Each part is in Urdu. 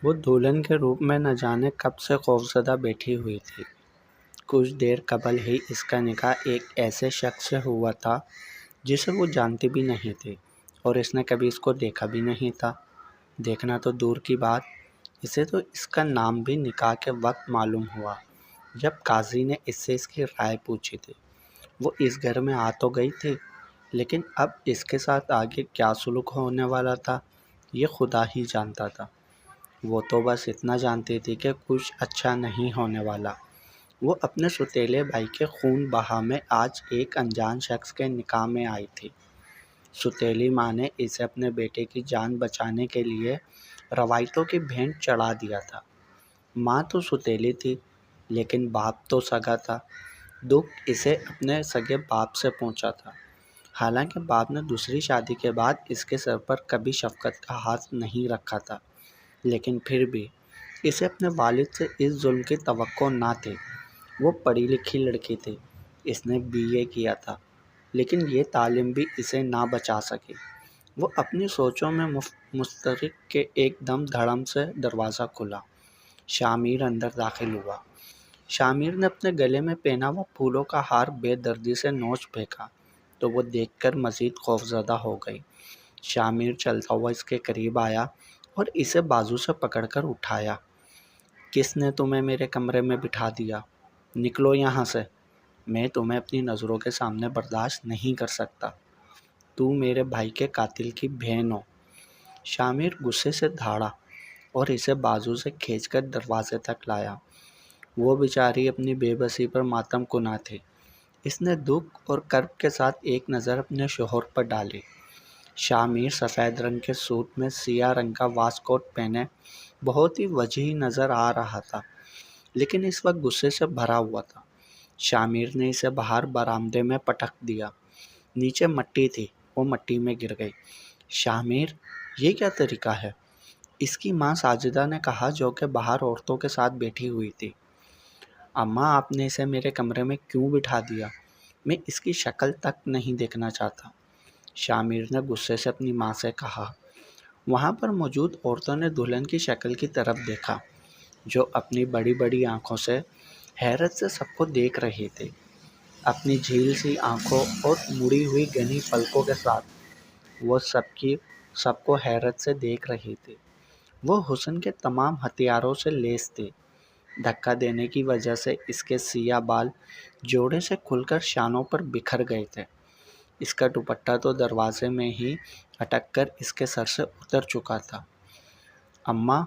وہ دلہن کے روپ میں نہ جانے کب سے خوفزدہ بیٹھی ہوئی تھی۔ کچھ دیر قبل ہی اس کا نکاح ایک ایسے شخص سے ہوا تھا جسے وہ جانتی بھی نہیں تھی اور اس نے کبھی اس کو دیکھا بھی نہیں تھا۔ دیکھنا تو دور کی بات، اسے تو اس کا نام بھی نکاح کے وقت معلوم ہوا جب قاضی نے اس سے اس کی رائے پوچھی تھی۔ وہ اس گھر میں آ تو گئی تھی، لیکن اب اس کے ساتھ آگے کیا سلوک ہونے والا تھا یہ خدا ہی جانتا تھا۔ وہ تو بس اتنا جانتی تھی کہ کچھ اچھا نہیں ہونے والا۔ وہ اپنے سوتیلے بھائی کے خون بہا میں آج ایک انجان شخص کے نکاح میں آئی تھی۔ سوتیلی ماں نے اسے اپنے بیٹے کی جان بچانے کے لیے روایتوں کی بھینٹ چڑھا دیا تھا۔ ماں تو سوتیلی تھی، لیکن باپ تو سگا تھا۔ دکھ اسے اپنے سگے باپ سے پہنچا تھا۔ حالانکہ باپ نے دوسری شادی کے بعد اس کے سر پر کبھی شفقت کا ہاتھ نہیں رکھا تھا، لیکن پھر بھی اسے اپنے والد سے اس ظلم کی توقع نہ تھی۔ وہ پڑھی لکھی لڑکی تھی، اس نے BA کیا تھا، لیکن یہ تعلیم بھی اسے نہ بچا سکی۔ وہ اپنی سوچوں میں مستغرق کہ ایک دم دھڑم سے دروازہ کھلا۔ شامیر اندر داخل ہوا۔ شامیر نے اپنے گلے میں پہنا ہوا پھولوں کا ہار بے دردی سے نوچ پھینکا تو وہ دیکھ کر مزید خوفزدہ ہو گئی۔ شامیر چلتا ہوا اس کے قریب آیا اور اسے بازو سے پکڑ کر اٹھایا۔ کس نے تمہیں میرے کمرے میں بٹھا دیا؟ نکلو یہاں سے، میں تمہیں اپنی نظروں کے سامنے برداشت نہیں کر سکتا۔ تو میرے بھائی کے قاتل کی بہن ہو۔ شامیر غصے سے دھاڑا اور اسے بازو سے کھینچ کر دروازے تک لایا۔ وہ بیچاری اپنی بے بسی پر ماتم کنا تھی۔ اس نے دکھ اور کرب کے ساتھ ایک نظر اپنے شوہر پر ڈالی۔ شامیر سفید رنگ کے سوٹ میں سیاہ رنگ کا واس کوٹ پہنے بہت ہی وجیح نظر آ رہا تھا، لیکن اس وقت غصے سے بھرا ہوا تھا۔ شامیر نے اسے باہر برآمدے میں پٹک دیا۔ نیچے مٹی تھی، وہ مٹی میں گر گئی۔ شامیر، یہ کیا طریقہ ہے؟ اس کی ماں ساجدہ نے کہا، جو کہ باہر عورتوں کے ساتھ بیٹھی ہوئی تھی۔ اماں، آپ نے اسے میرے کمرے میں کیوں بٹھا دیا؟ میں اس کی شکل تک نہیں دیکھنا چاہتا، شامیر نے غصے سے اپنی ماں سے کہا۔ وہاں پر موجود عورتوں نے دلہن کی شکل کی طرف دیکھا، جو اپنی بڑی بڑی آنکھوں سے حیرت سے سب کو دیکھ رہی تھی۔ اپنی جھیل سی آنکھوں اور مڑی ہوئی گھنی پلکوں کے ساتھ وہ سب کو حیرت سے دیکھ رہی تھی۔ وہ حسن کے تمام ہتھیاروں سے لیس تھی۔ دھکا دینے کی وجہ سے اس کے سیاہ بال جوڑے سے کھل کر شانوں پر بکھر گئے تھے۔ اس کا دوپٹہ تو دروازے میں ہی اٹک کر اس کے سر سے اتر چکا تھا۔ اماں،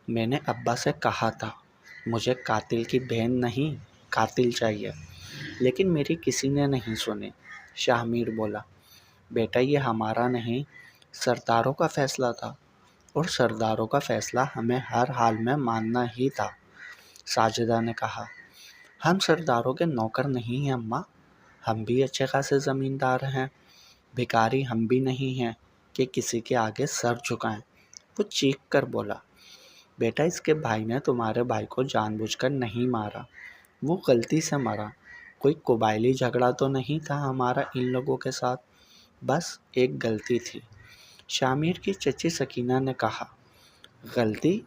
میں نے ابا سے کہا تھا مجھے قاتل کی بہن نہیں، قاتل چاہیے، لیکن میری کسی نے نہیں سنی، شامیر بولا۔ بیٹا، یہ ہمارا نہیں، سرداروں کا فیصلہ تھا، اور سرداروں کا فیصلہ ہمیں ہر حال میں ماننا ہی تھا، ساجدہ نے کہا۔ ہم سرداروں کے نوکر نہیں ہیں اماں، ہم بھی اچھے خاصے زمیندار ہیں، بھکاری ہم بھی نہیں ہیں کہ کسی کے آگے سر جھکائیں، وہ چیخ کر بولا۔ بیٹا، اس کے بھائی نے تمہارے بھائی کو جان بوجھ کر نہیں مارا، وہ غلطی سے مرا، کوئی قبائلی جھگڑا تو نہیں تھا ہمارا ان لوگوں کے ساتھ، بس ایک غلطی تھی، شامیر کی چچی سکینہ نے کہا۔ غلطی؟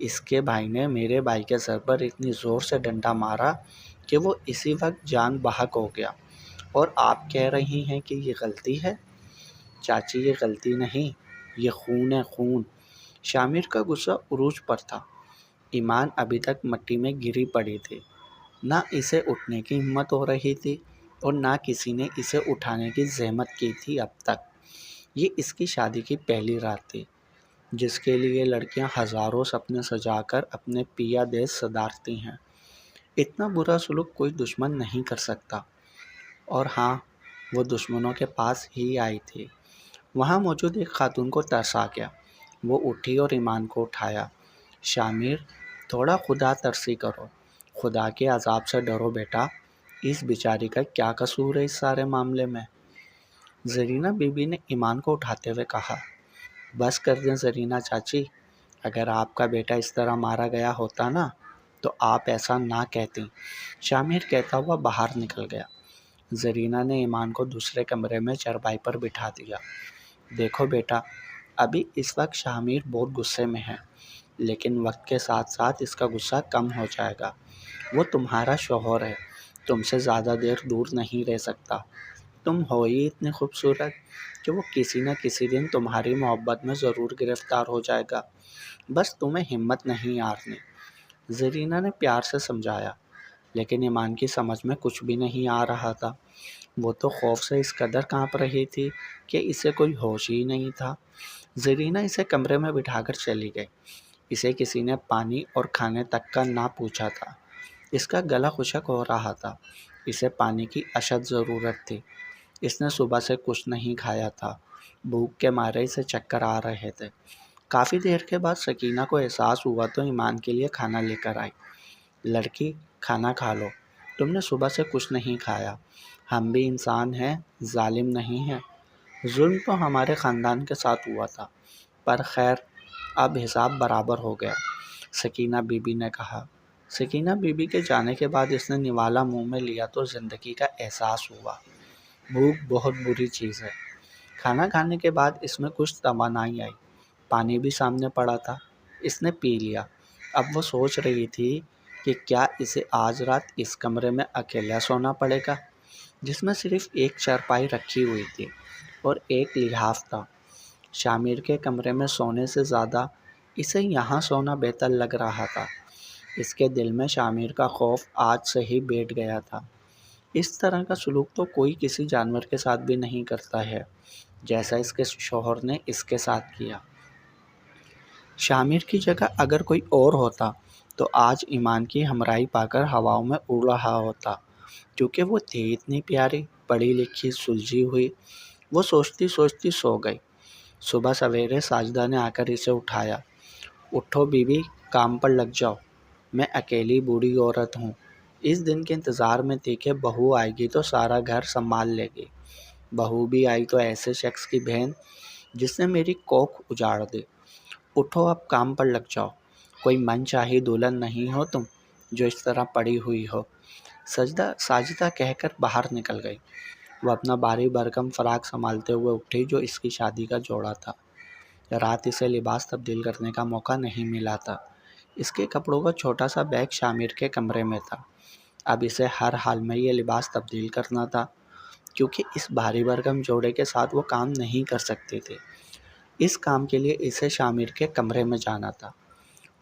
اس کے بھائی نے میرے بھائی کے سر پر اتنی زور سے ڈنڈا مارا کہ وہ اسی وقت جان بحق ہو گیا، اور آپ کہہ رہی ہیں کہ یہ غلطی ہے؟ چاچی، یہ غلطی نہیں، یہ خون ہے، خون۔ شامیر کا غصہ عروج پر تھا۔ ایمان ابھی تک مٹی میں گری پڑی تھی، نہ اسے اٹھنے کی ہمت ہو رہی تھی اور نہ کسی نے اسے اٹھانے کی زحمت کی تھی اب تک۔ یہ اس کی شادی کی پہلی رات تھی، جس کے لیے لڑکیاں ہزاروں سپنے سجا کر اپنے پیا دیش سدھارتی ہیں۔ اتنا برا سلوک کوئی دشمن نہیں کر سکتا، اور ہاں، وہ دشمنوں کے پاس ہی آئی تھی۔ وہاں موجود ایک خاتون کو ترس آ گیا۔ وہ اٹھی اور ایمان کو اٹھایا۔ شامیر، تھوڑا خدا ترسی کرو، خدا کے عذاب سے ڈرو بیٹا، اس بیچاری کا کیا قصور ہے اس سارے معاملے میں؟ زرینہ بی بی نے ایمان کو اٹھاتے ہوئے کہا۔ بس کر دیں زرینہ چاچی، اگر آپ کا بیٹا اس طرح مارا گیا ہوتا نا تو آپ ایسا نہ کہتیں، شامیر کہتا ہوا باہر نکل گیا۔ زرینہ نے ایمان کو دوسرے کمرے میں چرپائی پر بٹھا دیا۔ دیکھو بیٹا، ابھی اس وقت شامیر بہت غصے میں ہے، لیکن وقت کے ساتھ ساتھ اس کا غصہ کم ہو جائے گا۔ وہ تمہارا شوہر ہے، تم سے زیادہ دیر دور نہیں رہ سکتا۔ تم ہو ہی اتنی خوبصورت کہ وہ کسی نہ کسی دن تمہاری محبت میں ضرور گرفتار ہو جائے گا، بس تمہیں ہمت نہیں ہارنی۔ زرینہ نے پیار سے سمجھایا، لیکن ایمان کی سمجھ میں کچھ بھی نہیں آ رہا تھا۔ وہ تو خوف سے اس قدر کانپ رہی تھی کہ اسے کوئی ہوش ہی نہیں تھا۔ زرینہ اسے کمرے میں بٹھا کر چلی گئی۔ اسے کسی نے پانی اور کھانے تک کا نہ پوچھا تھا۔ اس کا گلا خشک ہو رہا تھا، اسے پانی کی اشد ضرورت تھی۔ اس نے صبح سے کچھ نہیں کھایا تھا، بھوک کے مارے اسے چکر آ رہے تھے۔ کافی دیر کے بعد سکینہ کو احساس ہوا تو ایمان کے لیے کھانا لے کر آئی۔ لڑکی، کھانا کھا لو، تم نے صبح سے کچھ نہیں کھایا۔ ہم بھی انسان ہیں، ظالم نہیں ہیں۔ ظلم تو ہمارے خاندان کے ساتھ ہوا تھا، پر خیر اب حساب برابر ہو گیا، سکینہ بی بی نے کہا۔ سکینہ بی بی کے جانے کے بعد اس نے نوالا منہ میں لیا تو زندگی کا احساس ہوا۔ بھوک بہت بری چیز ہے۔ کھانا کھانے کے بعد اس میں کچھ توانائی آئی۔ پانی بھی سامنے پڑا تھا، اس نے پی لیا۔ اب وہ سوچ رہی تھی کہ کیا اسے آج رات اس کمرے میں اکیلا سونا پڑے گا، جس میں صرف ایک چارپائی رکھی ہوئی تھی اور ایک لحاف تھا۔ شامر کے کمرے میں سونے سے زیادہ اسے یہاں سونا بہتر لگ رہا تھا۔ اس کے دل میں شامر کا خوف آج سے ہی بیٹھ گیا تھا۔ اس طرح کا سلوک تو کوئی کسی جانور کے ساتھ بھی نہیں کرتا ہے، جیسا اس کے شوہر نے اس کے ساتھ کیا۔ شامر کی جگہ اگر کوئی اور ہوتا تو آج ایمان کی ہمراہی پا کر ہواؤں میں اڑ رہا ہوتا، کیونکہ وہ تھی اتنی پیاری، پڑھی لکھی، سلجھی ہوئی۔ وہ سوچتی سوچتی سو گئی۔ صبح سویرے ساجدہ نے آ کر اسے اٹھایا۔ اٹھو بی بی، کام پر لگ جاؤ، میں اکیلی بوڑھی عورت ہوں۔ اس دن کے انتظار میں تھی کہ بہو آئے گی تو سارا گھر سنبھال لے گی۔ بہو بھی آئی تو ایسے شخص کی بہن جس نے میری کوکھ اجاڑ دی۔ اٹھو اب کام پر لگ جاؤ، کوئی من چاہی دلہن نہیں ہو تم جو اس طرح پڑی ہوئی ہو۔ ساجدہ کہہ کر باہر نکل گئی۔ وہ اپنا بھاری بھرکم فراق سنبھالتے ہوئے اٹھی جو اس کی شادی کا جوڑا تھا۔ رات اسے لباس تبدیل کرنے کا موقع نہیں ملا تھا۔ اس کے کپڑوں کا چھوٹا سا بیگ شامر کے کمرے میں تھا۔ اب اسے ہر حال میں یہ لباس تبدیل کرنا تھا، کیونکہ اس بھاری بھرکم جوڑے کے ساتھ وہ کام نہیں کر سکتی تھی۔ اس کام کے لیے اسے شامر کے کمرے میں جانا تھا۔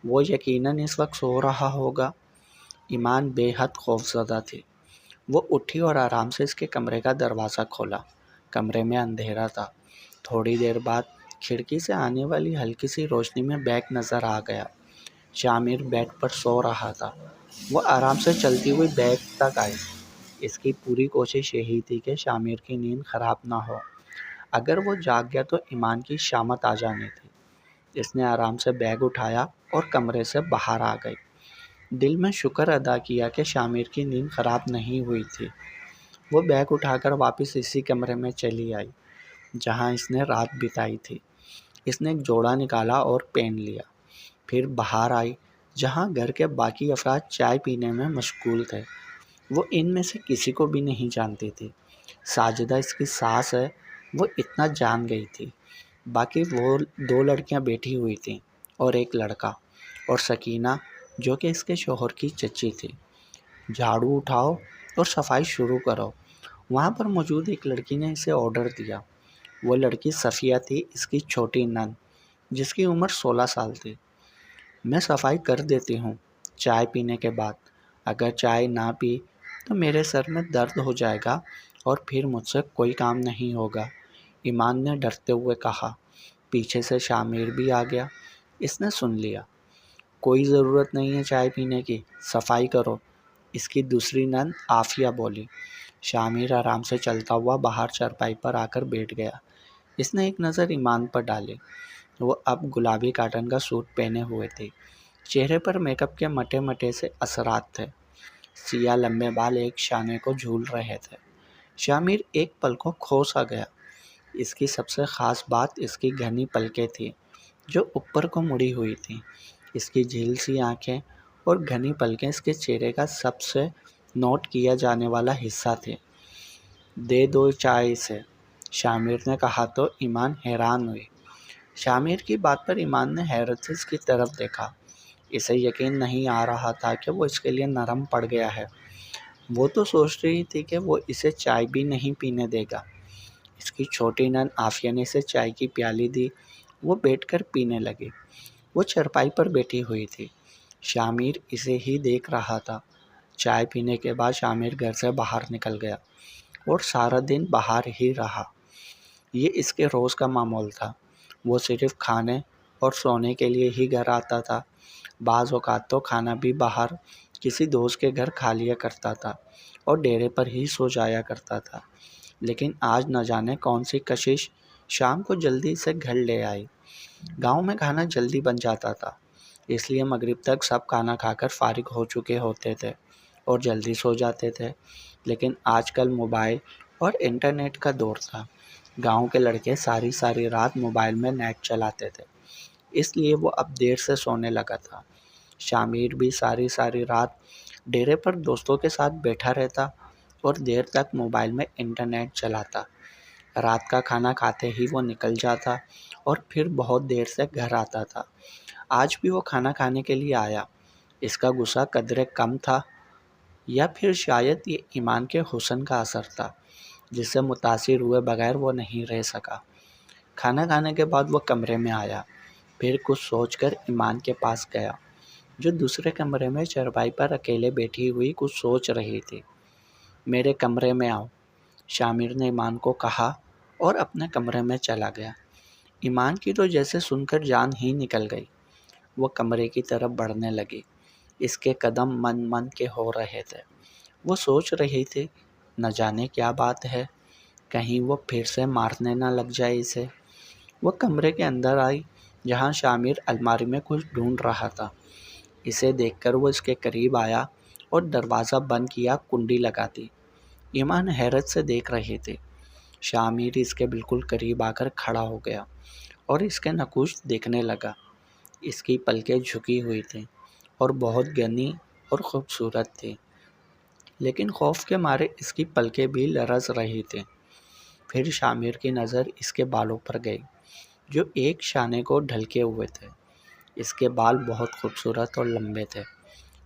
وہ یقیناً اس وقت سو رہا ہوگا۔ ایمان بے حد خوفزدہ تھی۔ وہ اٹھی اور آرام سے اس کے کمرے کا دروازہ کھولا۔ کمرے میں اندھیرا تھا۔ تھوڑی دیر بعد کھڑکی سے آنے والی ہلکی سی روشنی میں بیگ نظر آ گیا۔ شامر بیڈ پر سو رہا تھا۔ وہ آرام سے چلتی ہوئی بیگ تک آئی۔ اس کی پوری کوشش یہی تھی کہ شامر کی نیند خراب نہ ہو۔ اگر وہ جاگ گیا تو ایمان کی شامت آ جانی تھی۔ اس نے آرام سے بیگ اٹھایا اور کمرے سے باہر آ گئی۔ دل میں شکر ادا کیا کہ شامر کی نیند خراب نہیں ہوئی تھی۔ وہ بیگ اٹھا کر واپس اسی کمرے میں چلی آئی جہاں اس نے رات بتائی تھی۔ اس نے ایک جوڑا نکالا اور پہن لیا۔ پھر باہر آئی جہاں گھر کے باقی افراد چائے پینے میں مشغول تھے۔ وہ ان میں سے کسی کو بھی نہیں جانتی تھی۔ ساجدہ اس کی ساس ہے، وہ اتنا جان گئی تھی۔ باقی وہ دو لڑکیاں بیٹھی ہوئی تھیں اور ایک لڑکا، اور سکینہ جو کہ اس کے شوہر کی چچی تھی۔ جھاڑو اٹھاؤ اور صفائی شروع کرو، وہاں پر موجود ایک لڑکی نے اسے آرڈر دیا۔ وہ لڑکی صفیہ تھی، اس کی چھوٹی نند، جس کی عمر 16 سال تھی۔ میں صفائی کر دیتی ہوں چائے پینے کے بعد۔ اگر چائے نہ پی تو میرے سر میں درد ہو جائے گا اور پھر مجھ سے کوئی کام نہیں ہوگا، ایمان نے ڈرتے ہوئے کہا۔ پیچھے سے شامر بھی آ گیا۔ اس نے سن لیا۔ کوئی ضرورت نہیں ہے چائے پینے کی، صفائی کرو، اس کی دوسری نند عافیہ بولی۔ شامر آرام سے چلتا ہوا باہر چارپائی پر آ کر بیٹھ گیا۔ اس نے ایک نظر ایمان پر ڈالی۔ وہ اب گلابی کاٹن کا سوٹ پہنے ہوئے تھی۔ چہرے پر میک اپ کے مٹے مٹے سے اثرات تھے۔ سیاہ لمبے بال ایک شانے کو جھول رہے تھے۔ شامر ایک پل کو کھو سا گیا۔ اس کی سب سے خاص بات اس کی گھنی پلکیں تھیں جو اوپر کو مڑی ہوئی تھیں۔ اس کی جھیل سی آنکھیں اور گھنی پلکیں اس کے چہرے کا سب سے نوٹ کیا جانے والا حصہ تھے۔ دے دو چائے اسے، شامر نے کہا تو ایمان حیران ہوئی۔ شامر کی بات پر ایمان نے حیرت سے اس کی طرف دیکھا۔ اسے یقین نہیں آ رہا تھا کہ وہ اس کے لیے نرم پڑ گیا ہے۔ وہ تو سوچ رہی تھی کہ وہ اسے چائے بھی نہیں پینے دے گا۔ اس کی چھوٹی نند عافیہ نے اسے چائے کی پیالی دی۔ وہ بیٹھ کر پینے لگی۔ وہ چرپائی پر بیٹھی ہوئی تھی۔ شامر اسے ہی دیکھ رہا تھا۔ چائے پینے کے بعد شامر گھر سے باہر نکل گیا اور سارا دن باہر ہی رہا۔ یہ اس کے روز کا معمول تھا۔ وہ صرف کھانے اور سونے کے لیے ہی گھر آتا تھا۔ بعض اوقات تو کھانا بھی باہر کسی دوست کے گھر کھا لیا کرتا تھا اور ڈیرے پر ہی سو جایا کرتا تھا۔ لیکن آج نہ جانے کون سی کشش شام کو جلدی سے گھر لے آئی۔ گاؤں میں کھانا جلدی بن جاتا تھا، اس لیے مغرب تک سب کھانا کھا کر فارغ ہو چکے ہوتے تھے اور جلدی سو جاتے تھے۔ لیکن آج کل موبائل اور انٹرنیٹ کا دور تھا۔ گاؤں کے لڑکے ساری ساری رات موبائل میں نیٹ چلاتے تھے، اس لیے وہ اب دیر سے سونے لگا تھا۔ شامر بھی ساری ساری رات ڈیرے پر دوستوں کے ساتھ بیٹھا رہتا اور دیر تک موبائل میں انٹرنیٹ چلاتا۔ رات کا کھانا کھاتے ہی وہ نکل جاتا اور پھر بہت دیر سے گھر آتا تھا۔ آج بھی وہ کھانا کھانے کے لیے آیا۔ اس کا غصہ قدرے کم تھا، یا پھر شاید یہ ایمان کے حسن کا اثر تھا جس سے متاثر ہوئے بغیر وہ نہیں رہ سکا۔ کھانا کھانے کے بعد وہ کمرے میں آیا، پھر کچھ سوچ کر ایمان کے پاس گیا جو دوسرے کمرے میں چرپائی پر اکیلے بیٹھی ہوئی کچھ سوچ رہی تھی۔ میرے کمرے میں آؤ، شامر نے ایمان کو کہا اور اپنے کمرے میں چلا گیا۔ ایمان کی تو جیسے سن کر جان ہی نکل گئی۔ وہ کمرے کی طرف بڑھنے لگی۔ اس کے قدم من من کے ہو رہے تھے۔ وہ سوچ رہی تھی نہ جانے کیا بات ہے، کہیں وہ پھر سے مارنے نہ لگ جائے اسے۔ وہ کمرے کے اندر آئی جہاں شامر الماری میں کچھ ڈھونڈ رہا تھا۔ اسے دیکھ کر وہ اس کے قریب آیا اور دروازہ بند کیا کنڈی لگا دی۔ ایمان حیرت سے دیکھ رہی تھی۔ شامر اس کے بالکل قریب آ کر کھڑا ہو گیا اور اس کے نقوش دیکھنے لگا۔ اس کی پلکیں جھکی ہوئی تھیں اور بہت گھنی اور خوبصورت تھی، لیکن خوف کے مارے اس کی پلکیں بھی لرز رہی تھیں۔ پھر شامر کی نظر اس کے بالوں پر گئی جو ایک شانے کو ڈھلکے ہوئے تھے۔ اس کے بال بہت خوبصورت اور لمبے تھے۔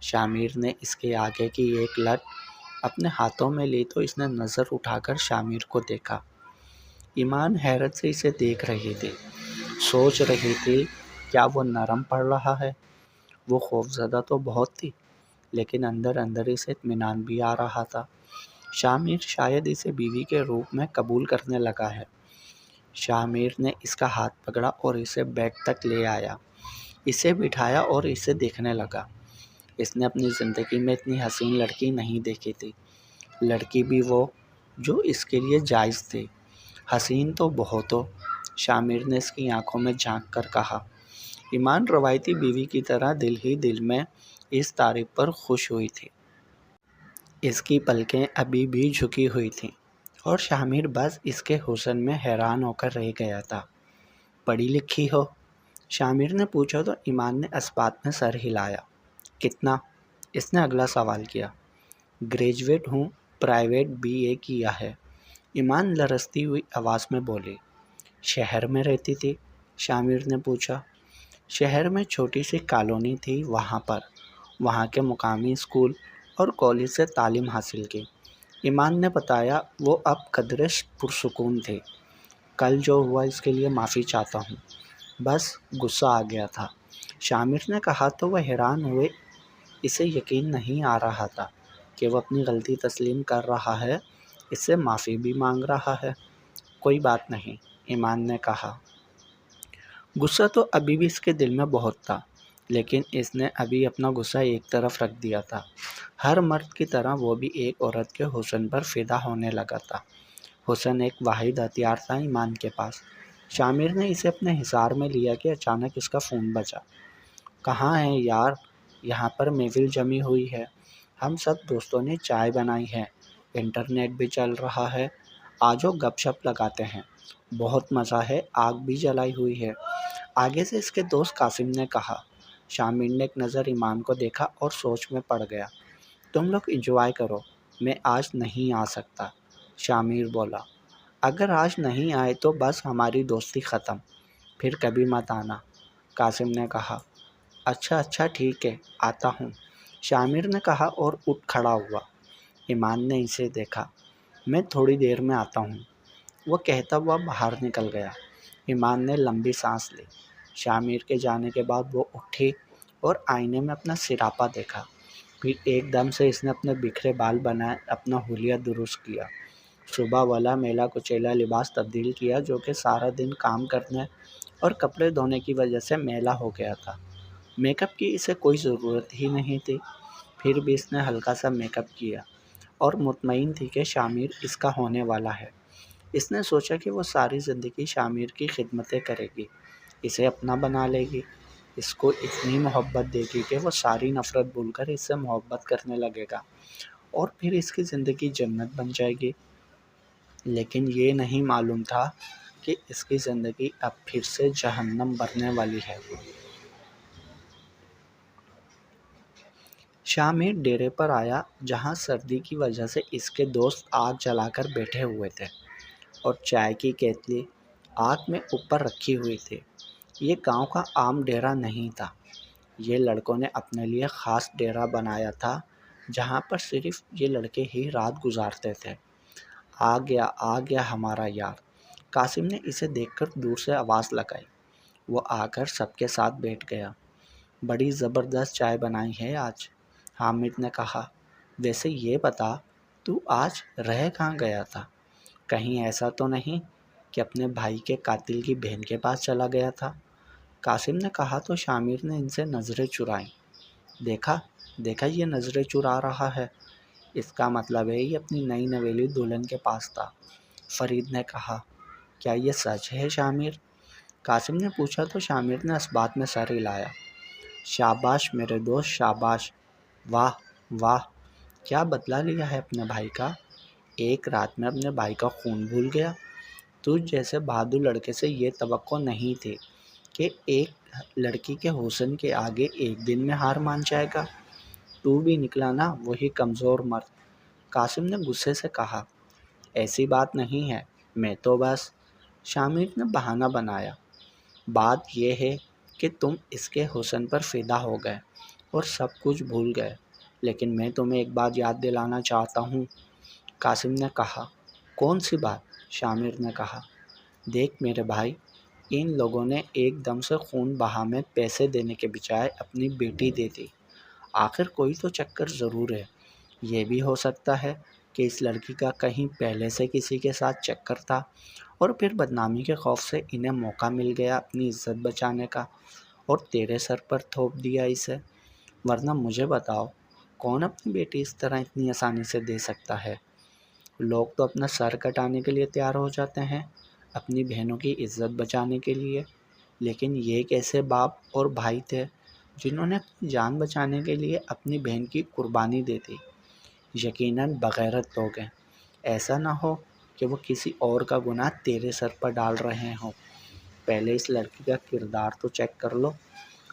شامر نے اس کے آگے کی ایک لٹ اپنے ہاتھوں میں لی تو اس نے نظر اٹھا کر شامر کو دیکھا۔ ایمان حیرت سے اسے دیکھ رہی تھی، سوچ رہی تھی کیا وہ نرم پڑ رہا ہے۔ وہ خوفزدہ تو بہت تھی، لیکن اندر اندر اسے اطمینان بھی آ رہا تھا۔ شامر شاید اسے بیوی کے روپ میں قبول کرنے لگا ہے۔ شامر نے اس کا ہاتھ پکڑا اور اسے بیڈ تک لے آیا، اسے بٹھایا اور اسے دیکھنے لگا۔ اس نے اپنی زندگی میں اتنی حسین لڑکی نہیں دیکھی تھی، لڑکی بھی وہ جو اس کے لیے جائز تھی۔ حسین تو بہت ہو، شامر نے اس کی آنکھوں میں جھانک کر کہا۔ ایمان روایتی بیوی کی طرح دل ہی دل میں اس تعریف پر خوش ہوئی تھی۔ اس کی پلکیں ابھی بھی جھکی ہوئی تھیں اور شامر بس اس کے حسن میں حیران ہو کر رہ گیا تھا۔ پڑھی لکھی ہو؟ شامر نے پوچھا تو ایمان نے اثبات میں سر ہلایا۔ کتنا؟ اس نے اگلا سوال کیا۔ گریجویٹ ہوں، پرائیویٹ BA کیا ہے، ایمان لرزتی ہوئی آواز میں بولی۔ شہر میں رہتی تھی؟ شامر نے پوچھا۔ شہر میں چھوٹی سی کالونی تھی، وہاں کے مقامی اسکول اور کالج سے تعلیم حاصل کی، ایمان نے بتایا۔ وہ اب قدرے پرسکون تھی۔ کل جو ہوا اس کے لیے معافی چاہتا ہوں، بس غصہ آ گیا تھا، شامر نے کہا تو وہ حیران ہوئے۔ اسے یقین نہیں آ رہا تھا کہ وہ اپنی غلطی تسلیم کر رہا ہے، اس سے معافی بھی مانگ رہا ہے۔ کوئی بات نہیں، ایمان نے کہا۔ غصہ تو ابھی بھی اس کے دل میں بہت تھا، لیکن اس نے ابھی اپنا غصہ ایک طرف رکھ دیا تھا۔ ہر مرد کی طرح وہ بھی ایک عورت کے حسن پر فدا ہونے لگا تھا۔ حسن ایک واحد ہتھیار تھا ایمان کے پاس۔ شامر نے اسے اپنے حصار میں لیا کہ اچانک اس کا فون بجا۔ کہاں ہے یار؟ یہاں پر محفل جمی ہوئی ہے، ہم سب دوستوں نے چائے بنائی ہے، انٹرنیٹ بھی چل رہا ہے، آجو گپ شپ لگاتے ہیں، بہت مزہ ہے، آگ بھی جلائی ہوئی ہے، آگے سے اس کے دوست قاسم نے کہا۔ شامر نے ایک نظر ایمان کو دیکھا اور سوچ میں پڑ گیا۔ تم لوگ انجوائے کرو، میں آج نہیں آ سکتا، شامر بولا۔ اگر آج نہیں آئے تو بس ہماری دوستی ختم، پھر کبھی مت آنا، قاسم نے کہا۔ اچھا اچھا ٹھیک ہے، آتا ہوں، شامر نے کہا اور اٹھ کھڑا ہوا۔ ایمان نے اسے دیکھا۔ میں تھوڑی دیر میں آتا ہوں، وہ کہتا ہوا باہر نکل گیا۔ ایمان نے لمبی سانس لی۔ شامر کے جانے کے بعد وہ اٹھی اور آئینے میں اپنا سراپا دیکھا۔ پھر ایک دم سے اس نے اپنے بکھرے بال بنائے، اپنا حلیہ درست کیا، صبح والا میلا کچیلا لباس تبدیل کیا جو کہ سارا دن کام کرنے اور کپڑے دھونے کی وجہ سے میلا ہو گیا تھا۔ میک اپ کی اسے کوئی ضرورت ہی نہیں تھی، پھر بھی اس نے ہلکا سا میک اپ کیا اور مطمئن تھی کہ شامر اس کا ہونے والا ہے۔ اس نے سوچا کہ وہ ساری زندگی شامر کی خدمتیں کرے گی، اسے اپنا بنا لے گی، اس کو اتنی محبت دے گی کہ وہ ساری نفرت بھول کر اس سے محبت کرنے لگے گا اور پھر اس کی زندگی جنت بن جائے گی۔ لیکن یہ نہیں معلوم تھا کہ اس کی زندگی اب پھر سے جہنم بننے والی ہے۔ شامر ڈیرے پر آیا جہاں سردی کی وجہ سے اس کے دوست آگ جلا کر بیٹھے ہوئے تھے اور چائے کی کیتلی آگ میں اوپر رکھی ہوئی تھی۔ یہ گاؤں کا عام ڈیرا نہیں تھا، یہ لڑکوں نے اپنے لیے خاص ڈیرا بنایا تھا جہاں پر صرف یہ لڑکے ہی رات گزارتے تھے۔ آ گیا ہمارا یار، قاسم نے اسے دیکھ کر دور سے آواز لگائی۔ وہ آ کر سب کے ساتھ بیٹھ گیا۔ بڑی زبردست چائے بنائی ہے آج، حامد نے کہا۔ ویسے یہ بتا، تو آج رہ کہاں گیا تھا؟ کہیں ایسا تو نہیں کہ اپنے بھائی کے قاتل کی بہن کے پاس چلا گیا تھا؟ قاسم نے کہا تو شامر نے ان سے نظریں چرائیں۔ دیکھا یہ نظریں چرا رہا ہے، اس کا مطلب ہے یہ اپنی نئی نویلی دلہن کے پاس تھا۔ فرید نے کہا۔ کیا یہ سچ ہے شامر؟ قاسم نے پوچھا تو شامر نے اس بات میں سر ہلایا۔ شاباش میرے دوست شاباش، واہ واہ، کیا بدلہ لیا ہے اپنے بھائی کا، ایک رات میں اپنے بھائی کا خون بھول گیا۔ تجھ جیسے بہادر لڑکے سے یہ توقع نہیں تھی کہ ایک لڑکی کے حسن کے آگے ایک دن میں ہار مان جائے گا۔ تو بھی نکلا نا وہی کمزور مرد، قاسم نے غصے سے کہا۔ ایسی بات نہیں ہے، میں تو بس، شامر نے بہانہ بنایا۔ بات یہ ہے کہ تم اس کے حسن پر فدا ہو گئے اور سب کچھ بھول گئے، لیکن میں تمہیں ایک بات یاد دلانا چاہتا ہوں، قاسم نے کہا۔ کون سی بات؟ شامر نے کہا۔ دیکھ میرے بھائی، ان لوگوں نے ایک دم سے خون بہا میں پیسے دینے کے بجائے اپنی بیٹی دے دی۔ آخر کوئی تو چکر ضرور ہے، یہ بھی ہو سکتا ہے کہ اس لڑکی کا کہیں پہلے سے کسی کے ساتھ چکر تھا اور پھر بدنامی کے خوف سے انہیں موقع مل گیا اپنی عزت بچانے کا اور تیرے سر پر تھوپ دیا اسے۔ ورنہ مجھے بتاؤ، کون اپنی بیٹی اس طرح اتنی آسانی سے دے سکتا ہے؟ لوگ تو اپنا سر کٹانے کے لیے تیار ہو جاتے ہیں اپنی بہنوں کی عزت بچانے کے لیے، لیکن یہ کیسے باپ اور بھائی تھے جنہوں نے اپنی جان بچانے کے لیے اپنی بہن کی قربانی دے دی؟ یقیناً بغیرت لوگ ہیں، ایسا نہ ہو کہ وہ کسی اور کا گناہ تیرے سر پر ڈال رہے ہوں۔ پہلے اس لڑکی کا کردار تو چیک کر لو،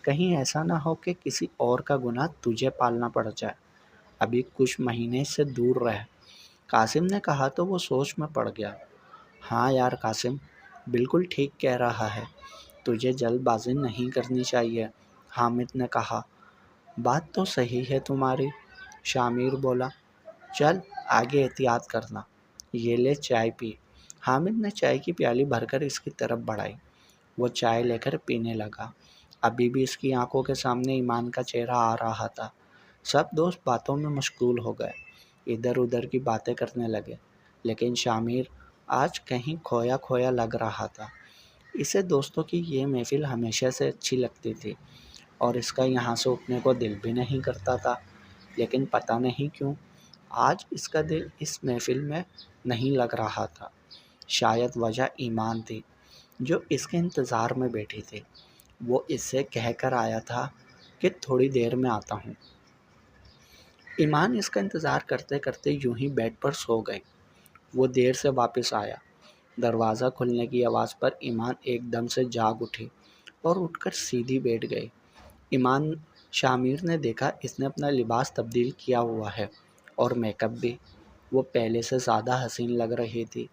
کہیں ایسا نہ ہو کہ کسی اور کا گناہ تجھے پالنا پڑ جائے۔ ابھی کچھ مہینے سے دور رہ، قاسم نے کہا تو وہ سوچ میں پڑ گیا۔ ہاں یار قاسم، بالکل ٹھیک کہہ رہا ہے، تجھے جلد بازی نہیں کرنی چاہیے، حامد نے کہا۔ بات تو صحیح ہے تمہاری، شامر بولا۔ چل آگے احتیاط کرنا، یہ لے چائے پی۔ حامد نے چائے کی پیالی بھر کر اس کی طرف بڑھائی۔ وہ چائے لے کر پینے لگا۔ ابھی بھی اس کی آنکھوں کے سامنے ایمان کا چہرہ آ رہا تھا۔ سب دوست باتوں میں مشغول ہو گئے، ادھر ادھر کی باتیں کرنے لگے، لیکن شامر آج کہیں کھویا کھویا لگ رہا تھا۔ اسے دوستوں کی یہ محفل ہمیشہ سے اچھی لگتی تھی اور اس کا یہاں سے اٹھنے کو دل بھی نہیں کرتا تھا، لیکن پتہ نہیں کیوں آج اس کا دل اس محفل میں نہیں لگ رہا تھا۔ شاید وجہ ایمان تھی جو اس کے انتظار میں بیٹھی تھی۔ وہ اس سے کہہ کر آیا تھا کہ تھوڑی دیر میں آتا ہوں۔ ایمان اس کا انتظار کرتے کرتے یوں ہی بیڈ پر سو گئی۔ وہ دیر سے واپس آیا۔ دروازہ کھلنے کی آواز پر ایمان ایک دم سے جاگ اٹھی اور اٹھ کر سیدھی بیٹھ گئی۔ ایمان، شامر نے دیکھا اس نے اپنا لباس تبدیل کیا ہوا ہے اور میک اپ بھی، وہ پہلے سے زیادہ حسین لگ رہی تھی۔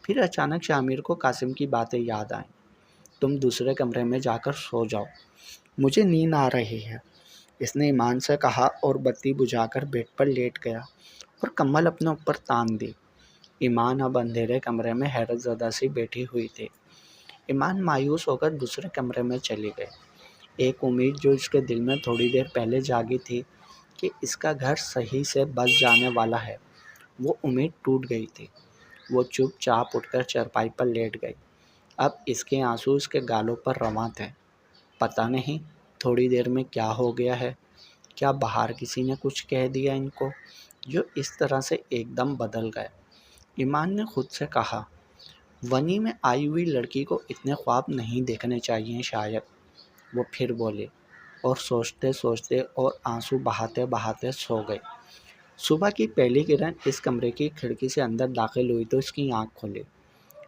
پھر اچانک شامر کو قاسم کی باتیں یاد آئیں۔ تم دوسرے کمرے میں جا کر سو جاؤ، مجھے نیند آ رہی ہے، اس نے ایمان سے کہا اور بتی بجھا کر بیڈ پر لیٹ گیا اور کمبل اپنے اوپر تان دی۔ ایمان اب اندھیرے کمرے میں حیرت زدہ سی بیٹھی ہوئی تھی۔ ایمان مایوس ہو کر دوسرے کمرے میں چلی گئی۔ ایک امید جو اس کے دل میں تھوڑی دیر پہلے جاگی تھی کہ اس کا گھر صحیح سے بس جانے والا ہے، وہ امید ٹوٹ گئی تھی۔ وہ چپ چاپ اٹھ کر چارپائی پر لیٹ گئی۔ اب اس کے آنسو اس کے گالوں پر رواں تھے۔ پتہ نہیں تھوڑی دیر میں کیا ہو گیا ہے، کیا باہر کسی نے کچھ کہہ دیا ان کو جو اس طرح سے ایک دم بدل گئے۔ ایمان نے خود سے کہا، ونی میں آئی ہوئی لڑکی کو اتنے خواب نہیں دیکھنے چاہیے شاید۔ وہ پھر بولے اور سوچتے سوچتے اور آنسو بہاتے بہاتے سو گئی۔ صبح کی پہلی کرن اس کمرے کی کھڑکی سے اندر داخل ہوئی تو اس کی آنکھ کھلی۔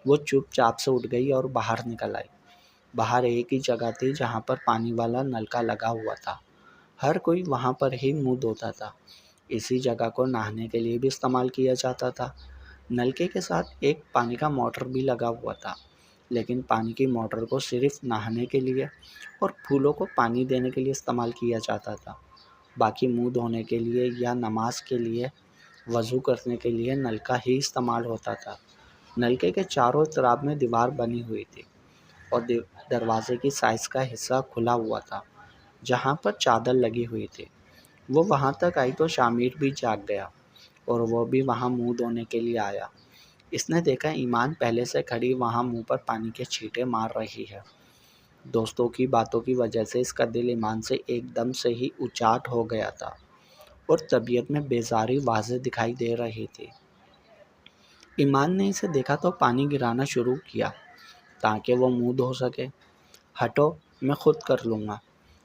وہ چپ چاپ سے اٹھ گئی اور باہر نکل آئی۔ باہر ایک ہی جگہ تھی جہاں پر پانی والا نلکا لگا ہوا تھا۔ ہر کوئی وہاں پر ہی منہ دھوتا تھا۔ اسی جگہ کو نہانے کے لیے بھی استعمال کیا جاتا تھا۔ نلکے کے ساتھ ایک پانی کا موٹر بھی لگا ہوا تھا، لیکن پانی کی موٹر کو صرف نہانے کے لیے اور پھولوں کو پانی دینے کے لیے استعمال کیا جاتا تھا۔ باقی منہ دھونے کے لیے یا نماز کے لیے، وضو کرنے کے لیے نلکا ہی استعمال ہوتا تھا۔ نلکے کے چاروں طرف میں دیوار بنی ہوئی تھی اور دروازے کی سائز کا حصہ کھلا ہوا تھا جہاں پر چادر لگی ہوئی تھی۔ وہ وہاں تک آئی تو شامر بھی جاگ گیا اور وہ بھی وہاں منہ دھونے کے لیے آیا۔ اس نے دیکھا ایمان پہلے سے کھڑی وہاں منہ پر پانی کے چھینٹے مار رہی ہے۔ دوستوں کی باتوں کی وجہ سے اس کا دل ایمان سے ایک دم سے ہی اچاٹ ہو گیا تھا اور طبیعت میں بیزاری واضح دکھائی دے رہی تھی۔ ایمان نے اسے دیکھا تو پانی گرانا شروع کیا تاکہ وہ منہ دھو سکے۔ ہٹو، میں خود کر لوں گا،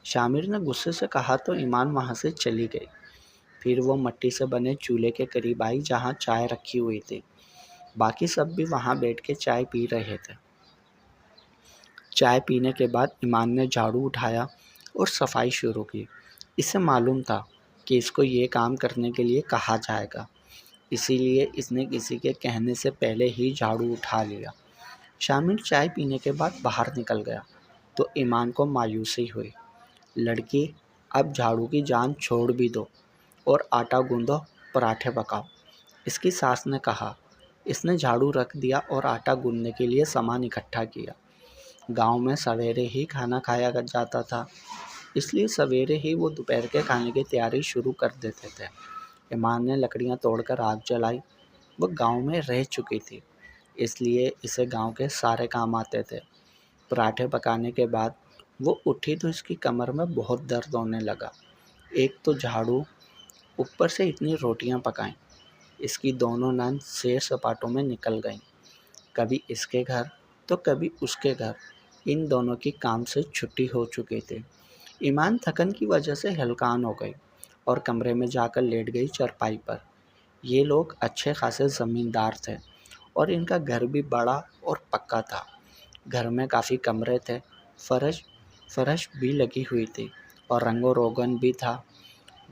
شامر نے غصے سے کہا تو ایمان وہاں سے چلی گئی۔ پھر وہ مٹی سے بنے چولہے کے قریب آئی جہاں چائے رکھی ہوئی تھی۔ باقی سب بھی وہاں بیٹھ کے چائے پی رہے تھے۔ چائے پینے کے بعد ایمان نے جھاڑو اٹھایا اور صفائی شروع کی۔ اسے معلوم تھا کہ اس کو یہ کام کرنے کے لیے کہا جائے گا، اسی لیے اس نے کسی کے کہنے سے پہلے ہی جھاڑو اٹھا لیا۔ شامر چائے پینے کے بعد باہر نکل گیا تو ایمان کو مایوسی ہوئی۔ لڑکی، اب جھاڑو کی جان چھوڑ بھی دو اور آٹا گوندو، پراٹھے پکاؤ، اس کی ساس نے کہا۔ اس نے جھاڑو رکھ دیا اور آٹا گوندنے کے لیے سامان اکٹھا کیا۔ گاؤں میں سویرے ہی کھانا کھایا جاتا تھا، اس لیے سویرے ہی وہ دوپہر کے کھانے کی تیاری شروع کر دیتے تھے۔ ایمان نے لکڑیاں توڑ کر آگ جلائی۔ وہ گاؤں میں رہ چکی تھی، اس لیے اسے گاؤں کے سارے کام آتے تھے۔ پراٹھے پکانے کے بعد وہ اٹھی تو اس کی کمر میں بہت درد ہونے لگا۔ ایک تو جھاڑو، اوپر سے اتنی روٹیاں پکائیں۔ اس کی دونوں ناند سیر سپاٹوں میں نکل گئیں، کبھی اس کے گھر تو کبھی اس کے گھر۔ ان دونوں کی کام سے چھٹی ہو چکی تھی۔ ایمان تھکن کی وجہ سے ہلکان ہو گئی اور کمرے میں جا کر لیٹ گئی چارپائی پر۔ یہ لوگ اچھے خاصے زمیندار تھے اور ان کا گھر بھی بڑا اور پکا تھا۔ گھر میں کافی کمرے تھے، فرش بھی لگی ہوئی تھی اور رنگ و روگن بھی تھا۔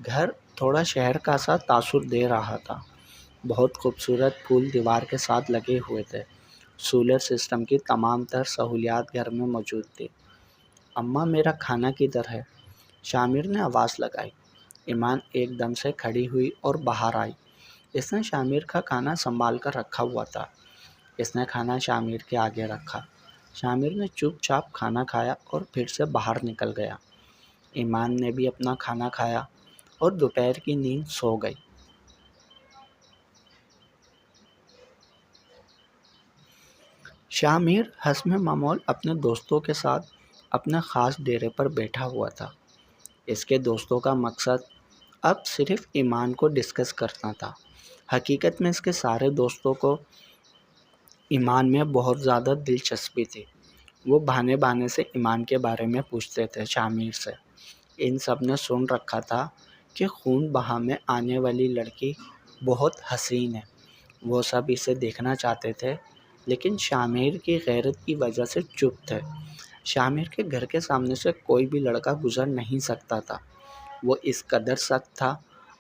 گھر تھوڑا شہر کا سا تاثر دے رہا تھا۔ بہت خوبصورت پھول دیوار کے ساتھ لگے ہوئے تھے۔ سولر سسٹم کی تمام تر سہولیات گھر میں موجود تھی۔ اماں، میرا کھانا کدھر ہے؟ شامر نے آواز لگائی۔ ایمان ایک دم سے کھڑی ہوئی اور باہر آئی۔ اس نے شامر کا کھانا سنبھال کر رکھا ہوا تھا۔ اس نے کھانا شامر کے آگے رکھا۔ شامر نے چپ چاپ کھانا کھایا اور پھر سے باہر نکل گیا۔ ایمان نے بھی اپنا کھانا کھایا اور دوپہر کی نیند سو گئی۔ شامر حسب معمول اپنے دوستوں کے ساتھ اپنے خاص ڈیرے پر بیٹھا ہوا تھا۔ اس کے دوستوں کا مقصد اب صرف ایمان کو ڈسکس کرنا تھا۔ حقیقت میں اس کے سارے دوستوں کو ایمان میں بہت زیادہ دلچسپی تھی۔ وہ بہانے بہانے سے ایمان کے بارے میں پوچھتے تھے شامر سے۔ ان سب نے سن رکھا تھا کہ خون بہا میں آنے والی لڑکی بہت حسین ہے۔ وہ سب اسے دیکھنا چاہتے تھے لیکن شامر کی غیرت کی وجہ سے چپ تھے۔ شامر کے گھر کے سامنے سے کوئی بھی لڑکا گزر نہیں سکتا تھا۔ وہ اس قدر سخت تھا،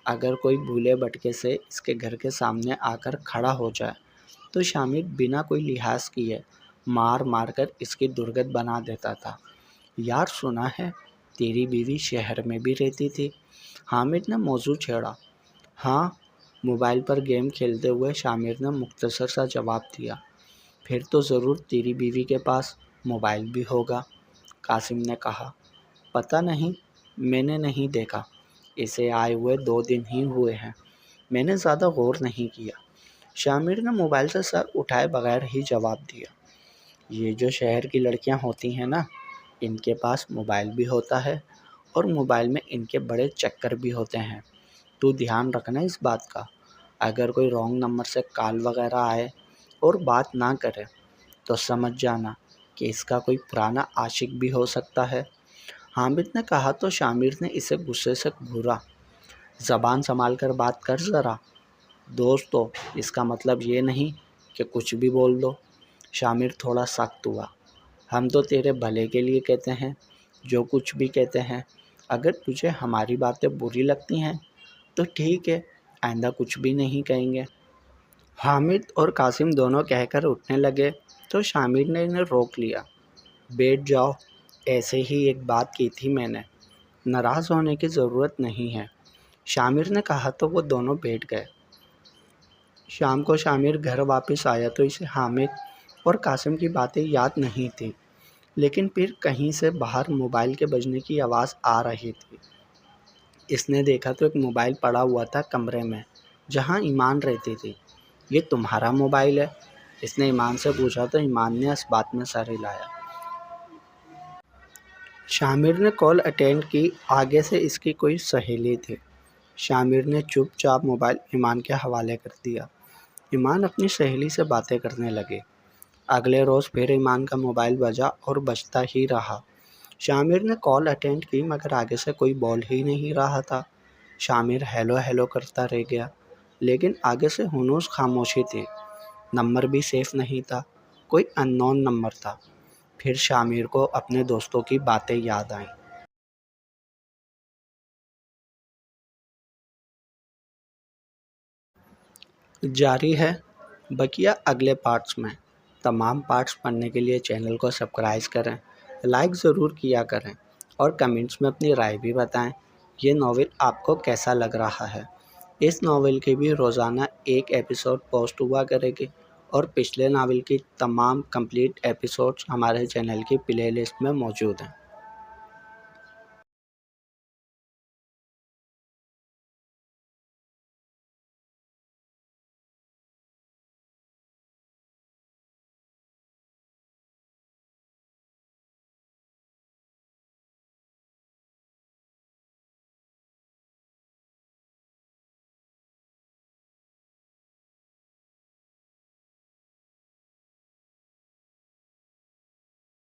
اگر کوئی بھولے بھٹکے سے اس کے گھر کے سامنے آ کر کھڑا ہو جائے تو شامر بنا کوئی لحاظ کیے مار مار کر اس کی درگت بنا دیتا تھا۔ یار سنا ہے تیری بیوی شہر میں بھی رہتی تھی؟ حامد نے موضوع چھیڑا۔ ہاں، موبائل پر گیم کھیلتے ہوئے شامر نے مختصر سا جواب دیا۔ پھر تو ضرور تیری بیوی کے پاس موبائل بھی ہوگا، قاسم نے کہا۔ پتہ نہیں، میں نے نہیں دیکھا، اسے آئے ہوئے 2 دن ہی ہوئے ہیں، میں نے زیادہ غور نہیں کیا۔ شامر نے موبائل سے سر اٹھائے بغیر ہی جواب دیا۔ یہ جو شہر کی لڑکیاں ہوتی ہیں نا، ان کے پاس موبائل بھی ہوتا ہے اور موبائل میں ان کے بڑے چکر بھی ہوتے ہیں۔ تو دھیان رکھنا اس بات کا، اگر کوئی رانگ نمبر سے کال وغیرہ آئے اور بات نہ کرے تو سمجھ جانا کہ اس کا کوئی پرانا عاشق بھی ہو سکتا ہے۔ حامد نے کہا تو شامر نے اسے غصے سے گھورا۔ زبان سنبھال کر بات کر ذرا دوستو، اس کا مطلب یہ نہیں کہ کچھ بھی بول دو۔ شامر تھوڑا سخت ہوا۔ ہم تو تیرے بھلے کے لیے کہتے ہیں، جو کچھ بھی کہتے ہیں۔ اگر تجھے ہماری باتیں بری لگتی ہیں تو ٹھیک ہے، آئندہ کچھ بھی نہیں کہیں گے۔ حامد اور قاسم دونوں کہہ کر اٹھنے لگے تو شامر نے انہیں روک لیا۔ بیٹھ جاؤ، ایسے ہی ایک بات کی تھی میں نے، ناراض ہونے کی ضرورت نہیں ہے، شامر نے کہا تو وہ دونوں بیٹھ گئے۔ شام کو شامر گھر واپس آیا تو اسے حامد اور قاسم کی باتیں یاد نہیں تھی، لیکن پھر کہیں سے باہر موبائل کے بجنے کی آواز آ رہی تھی۔ اس نے دیکھا تو ایک موبائل پڑا ہوا تھا کمرے میں جہاں ایمان رہتی تھی۔ یہ تمہارا موبائل ہے؟ اس نے ایمان سے پوچھا تو ایمان نے اس بات میں سر ہلایا۔ شامر نے کال اٹینڈ کی، آگے سے اس کی کوئی سہیلی تھی۔ شامر نے چپ چاپ موبائل ایمان کے حوالے کر دیا۔ ایمان اپنی سہیلی سے باتیں کرنے لگے۔ اگلے روز پھر ایمان کا موبائل بجا اور بجتا ہی رہا۔ شامر نے کال اٹینڈ کی مگر آگے سے کوئی بول ہی نہیں رہا تھا۔ شامر ہیلو ہیلو کرتا رہ گیا لیکن آگے سے ہنوز خاموشی تھی۔ نمبر بھی سیف نہیں تھا، کوئی ان نون نمبر تھا۔ پھر شامر کو اپنے دوستوں کی باتیں یاد آئیں۔ جاری ہے، بقیہ اگلے پارٹس میں۔ تمام پارٹس پڑھنے کے لیے چینل کو سبسکرائب کریں، لائک ضرور کیا کریں اور کمنٹس میں اپنی رائے بھی بتائیں۔ یہ ناول آپ کو کیسا لگ رہا ہے؟ اس ناول کی بھی روزانہ ایک ایپیسوڈ پوسٹ ہوا کرے گی اور پچھلے ناول کی تمام کمپلیٹ ایپیسوڈز ہمارے چینل کی پلے لسٹ میں موجود ہیں۔